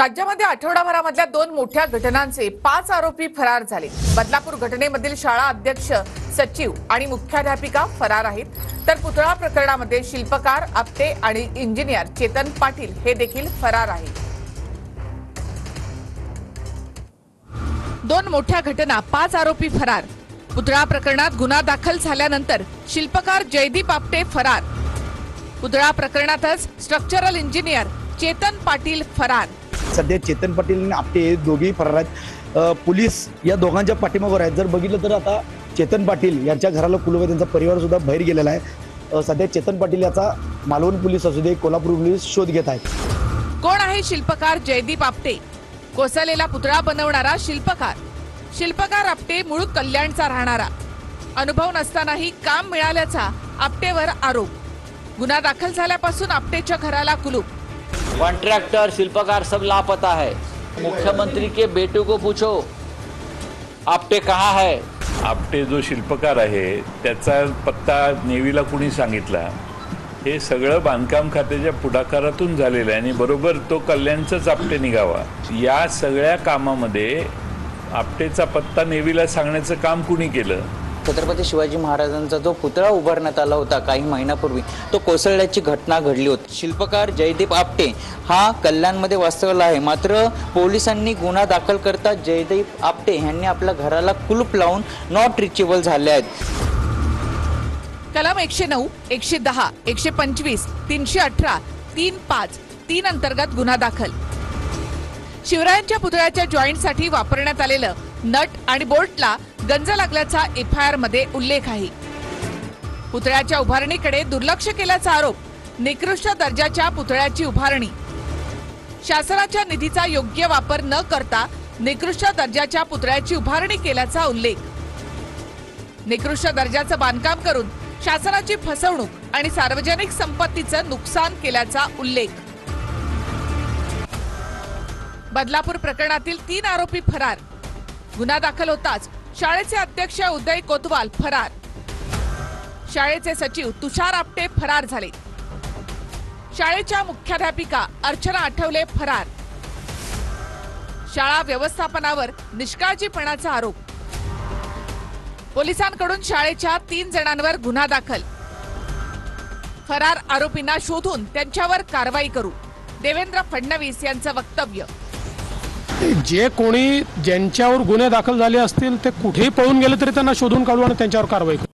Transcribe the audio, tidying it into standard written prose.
राज्यामध्ये आठवडाभरामधल्या 2 मोठ्या घटनांचे 5 आरोपी फरार झाले। बदलापूर घटनेमधील शाळा अध्यक्ष, सचिव आणि मुख्याध्यापिका फरार आहेत, तर पुतळा प्रकरणामध्ये शिल्पकार, आपटे आणि इंजिनियर चेतन पाटील हे देखील फरार आहेत। 2 मोठ्या घटना, 5 आरोपी फरार। पुतळा प्रकरणात गुन्हा दाखल झाल्यानंतर शिल्पकार जयदीप आपटे फरार। पुतळा प्रकरणातच स्ट्रक्चरल इंजिनियर चेतन पाटील फरार। सध्या चेतन पाटील आणि आपटे हे दोघेही फरार आहेत। पोलीस या दोघांच्या पाठीमागवर आहेत। जर बघितलं तर आता चेतन पाटील यांच्या घराला कुलूप आहे, त्यांचा परिवार सुद्धा बाहेर गेलेला आहे। सध्या चेतन पाटील याचा मालवण पोलीस असू दे, कोल्हापूर पोलीस शोध घेत आहेत। कोण आहे शिल्पकार जयदीप आपटे? कोसळलेला पुतळा बनवणारा शिल्पकार। शिल्पकार आपटे मूळ कल्याणचा राहणारा। अनुभव नसतानाही काम मिळाल्याचा आपटेवर आरोप। गुन्हा दाखल झाल्यापासून आपटेच्या घराला कुलूप। कॉन्ट्रैक्टर, शिल्पकार सब लापता है। मुख्यमंत्री के बेटे को पूछो आपटे कहाँ है। आपटे जो शिल्पकार आहे त्याचा पत्ता नेवीला कुणी सांगितला, हे सगळं बांधकाम खात्याच्या पुढाकारातून झालेलं आहे आणि बरोबर तो कल्याणचाच आपटे निघावा। या सगळ्या कामामध्ये आपटेचा पत्ता नेवीला सांगण्याचं काम कुणी केलं? छत्रपती शिवाजी महाराजांचा जो पुतळा उभारण्यात आला होता काही महिन्यापूर्वी, तो कोसळल्याची घटना घडली होती। शिल्पकार जयदीप आपटे हा कल्याणमध्ये वास्तव्याला आहे, मात्र पोलिसांनी गुन्हा दाखल करता जयदीप आपटे यांनी आपल्या घराला कुलूप लावून नॉट रिचेबल झाले आहेत। कलम 109, 110, 125, 318, 35, 3 अंतर्गत गुन्हा दाखल। शिवरायांच्या पुतळ्याच्या जॉईंटसाठी वापरण्यात आलेलं नट आणि बोल्टला गंज लागल्याचा एफआयआर मध्ये उल्लेख आहे। पुतळ्याच्या उभारणीकडे दुर्लक्ष केल्याचा आरोप। निकृष्ट दर्जाच्या पुतळ्याची उभारणी। शासनाच्या निधीचा योग्य वापर न करता निकृष्ट दर्जाच्या पुतळ्याची उभारणी केल्याचा उल्लेख। निकृष्ट दर्जाचं बांधकाम करून शासनाची फसवणूक आणि सार्वजनिक संपत्तीचं नुकसान केल्याचा उल्लेख। बदलापूर प्रकरणातील 3 आरोपी फरार। गुन्हा दाखल होताच शाळेचे अध्यक्ष उदय कोतवाल फरार। शाळेचे सचिव तुषार आपटे फरार झाले। शाळेच्या मुख्याध्यापिका अर्चना आठवले फरार। शाळा व्यवस्थापनावर निष्काळजीपणाचा आरोप। पोलिसांकडून शाळेच्या 3 जणांवर गुन्हा दाखल। फरार आरोपींना शोधून त्यांच्यावर कारवाई करू, देवेंद्र फडणवीस यांचं वक्तव्य। जे कोणी ज्यांच्यावर गुन्हे दाखल झाले असतील ते कुठेही पळून गेले तरी त्यांना शोधून काढू आणि त्यांच्यावर कारवाई करू।